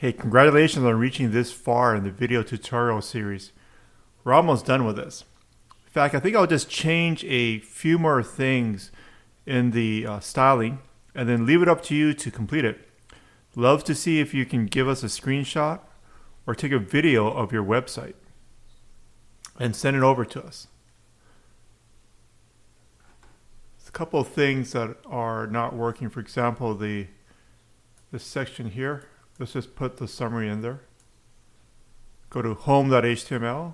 Hey, congratulations on reaching this far in the video tutorial series. We're almost done with this. In fact, I think I'll just change a few more things in the styling and then leave it up to you to complete it. Love to see if you can give us a screenshot or take a video of your website and send it over to us. There's a couple of things that are not working. For example, this section here. Let's just put the summary in there. Go to home.html.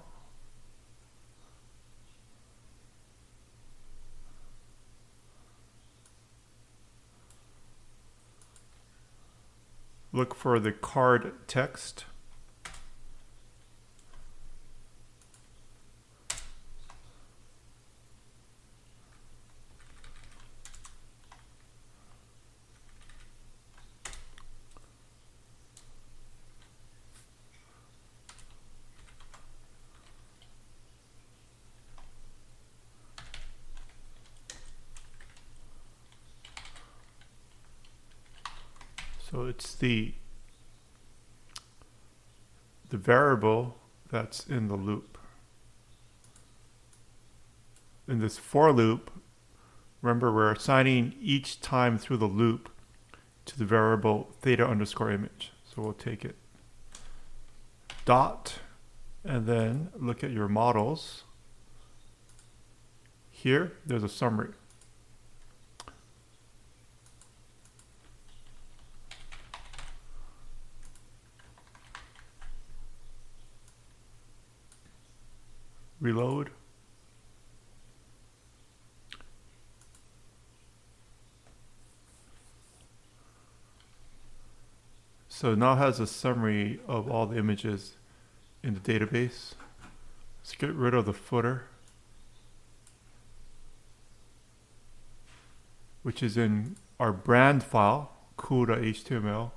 Look for the card text. So it's the variable that's in the loop. In this for loop, remember we're assigning each time through the loop to the variable theta underscore image. So we'll take it dot and then look at your models. Here, there's a summary. Reload. So now it has a summary of all the images in the database. Let's get rid of the footer, which is in our brand file, cool.html.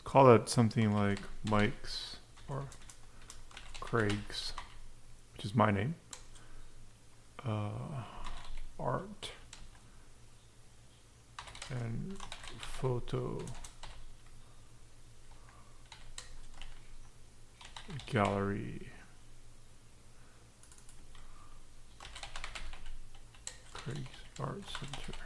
Call it something like Mike's or Craig's, which is my name. Art and photo gallery. Craig's Art Center.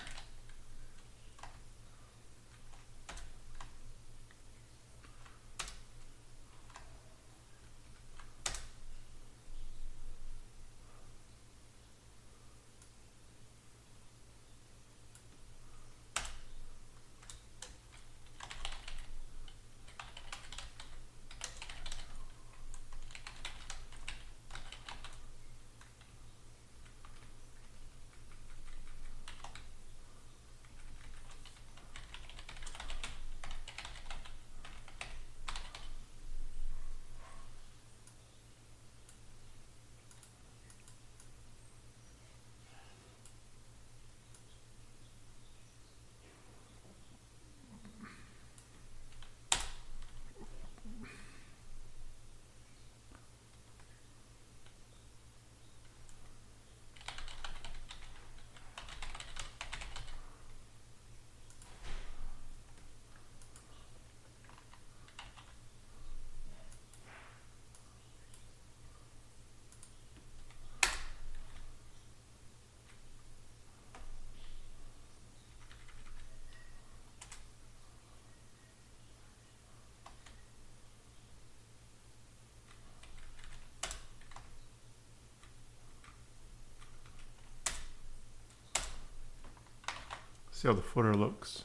See how the footer looks.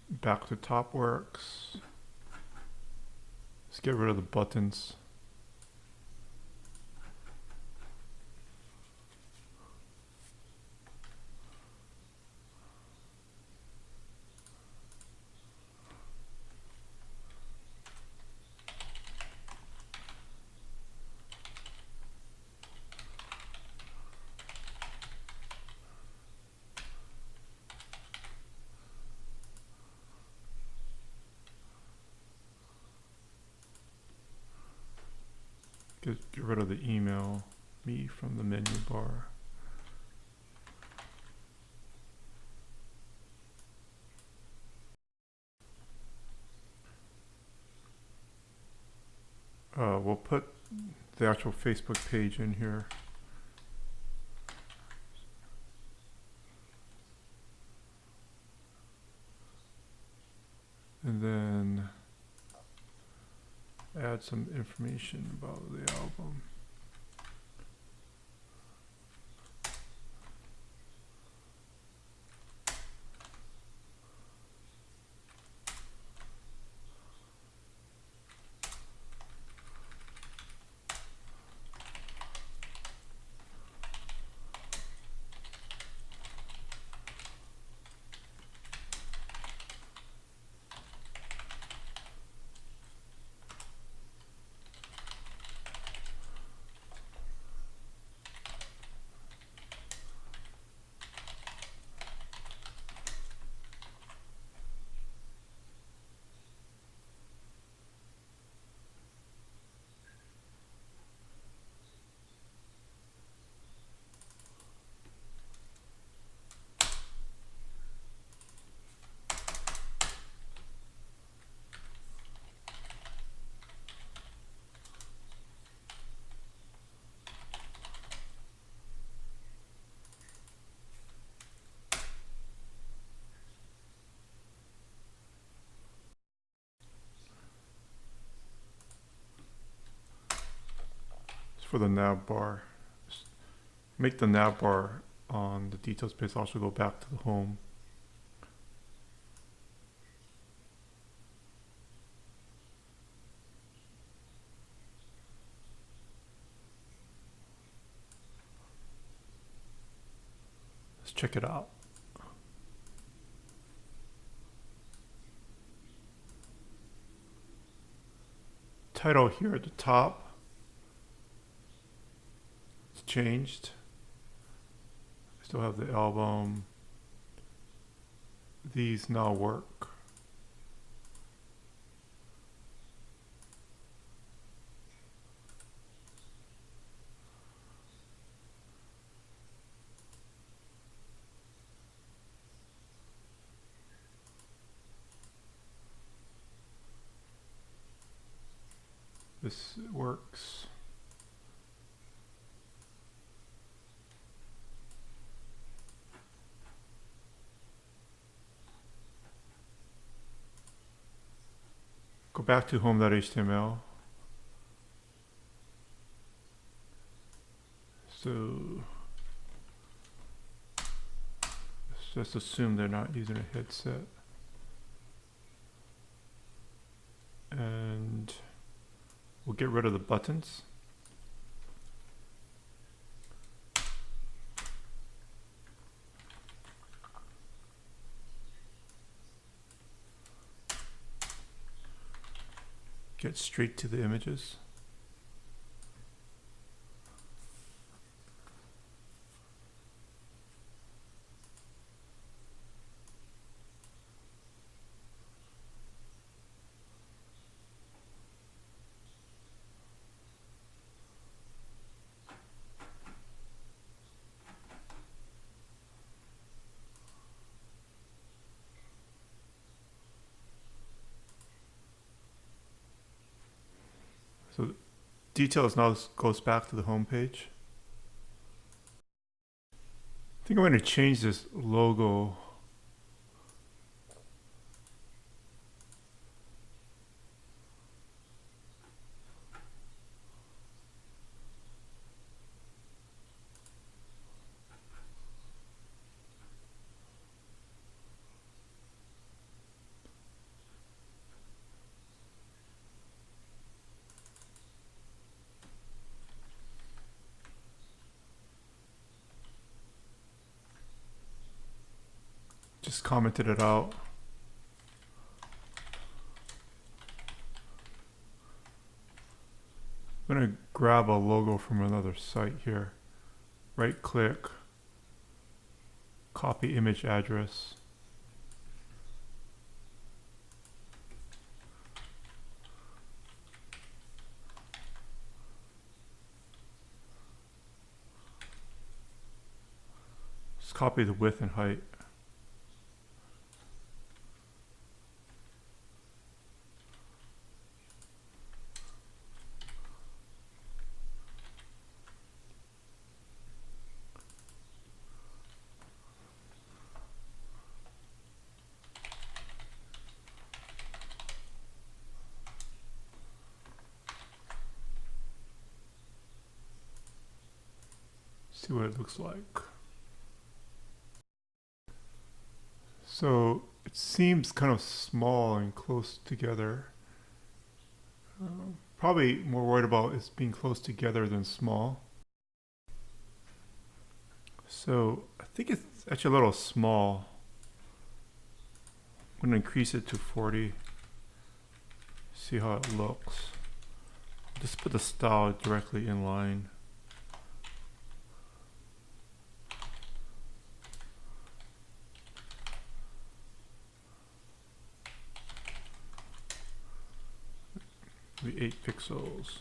Back to top works. Let's get rid of the buttons. Get rid of the email me from the menu bar. We'll put the actual Facebook page in here. And then add some information about the album. For the nav bar, make the nav bar on the details page also go back to the home. Let's check it out. Title here at the top. Changed. I still have the album. These now work. This works. Go back to home.html. So let's just assume they're not using a headset. And we'll get rid of the buttons. Get straight to the images. So details now goes back to the home page. I think I'm going to change this logo. just commented it out. I'm going to grab a logo from another site here. Right click, copy image address. Just copy the width and height. See what it looks like. So it seems kind of small and close together. Probably more worried about it being close together than small. So I think it's actually a little small. I'm going to increase it to 40. See how it looks. Just put the style directly in line. Maybe 8 pixels.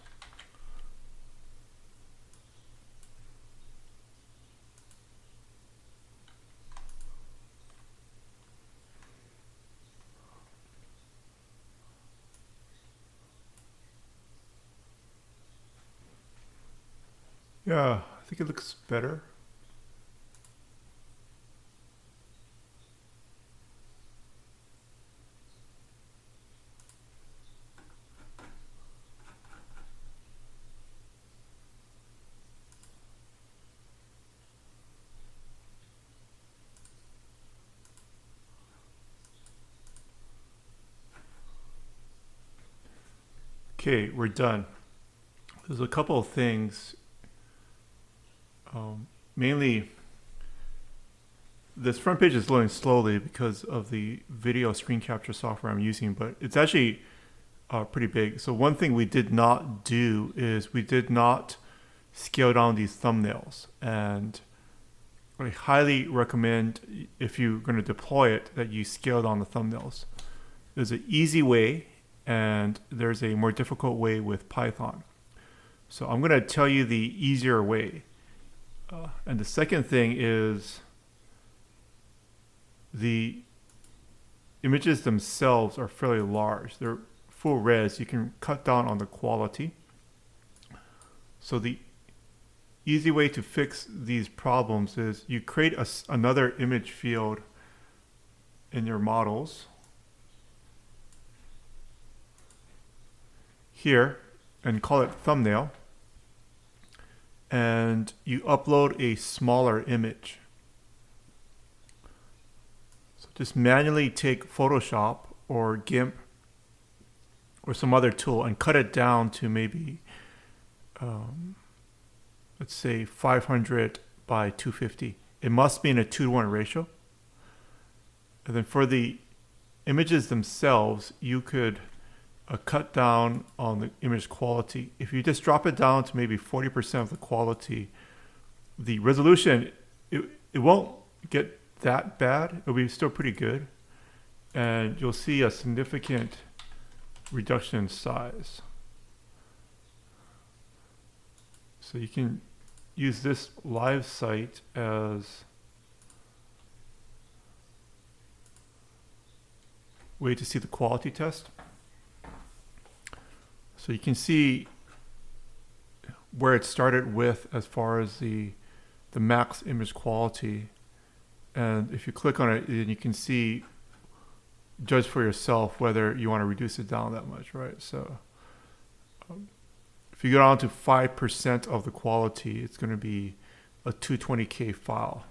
Yeah, I think it looks better. Okay, we're done. There's a couple of things. Mainly, this front page is loading slowly because of the video screen capture software I'm using, but it's actually pretty big. So one thing we did not do is we did not scale down these thumbnails. And I highly recommend, if you're going to deploy it, that you scale down the thumbnails. There's an easy way and there's a more difficult way with Python. So I'm going to tell you the easier way. And the second thing is the images themselves are fairly large. They're full res. You can cut down on the quality. So the easy way to fix these problems is you create another image field in your models here and call it thumbnail. And you upload a smaller image. So just manually take Photoshop or GIMP or some other tool and cut it down to maybe, let's say 500 by 250. It must be in a 2-to-1 ratio. And then for the images themselves, you could cut down on the image quality. If you just drop it down to maybe 40% of the quality, the resolution, it won't get that bad. It'll be still pretty good. And you'll see a significant reduction in size. So you can use this live site as a way to see the quality test. So you can see where it started with as far as the max image quality. And if you click on it, then you can see, judge for yourself whether you want to reduce it down that much, right? So if you go down to 5% of the quality, it's going to be a 220K file.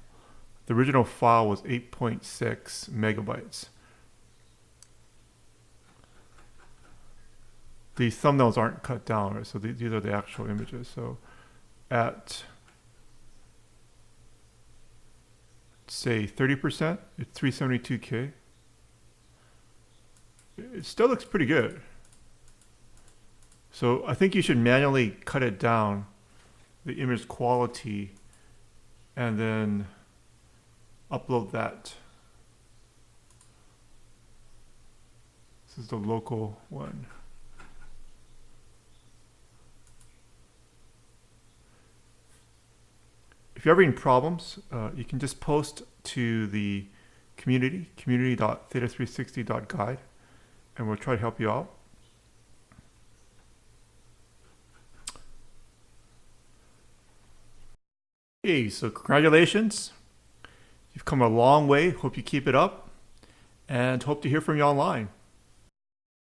The original file was 8.6 megabytes. These thumbnails aren't cut down, right? So these are the actual images. So at say 30%, it's 372K. It still looks pretty good. So I think you should manually cut it down, the image quality, and then upload that. This is the local one. If you're having problems, you can just post to the community.theta360.guide, and we'll try to help you out. Hey, so congratulations. You've come a long way. Hope you keep it up, and hope to hear from you online.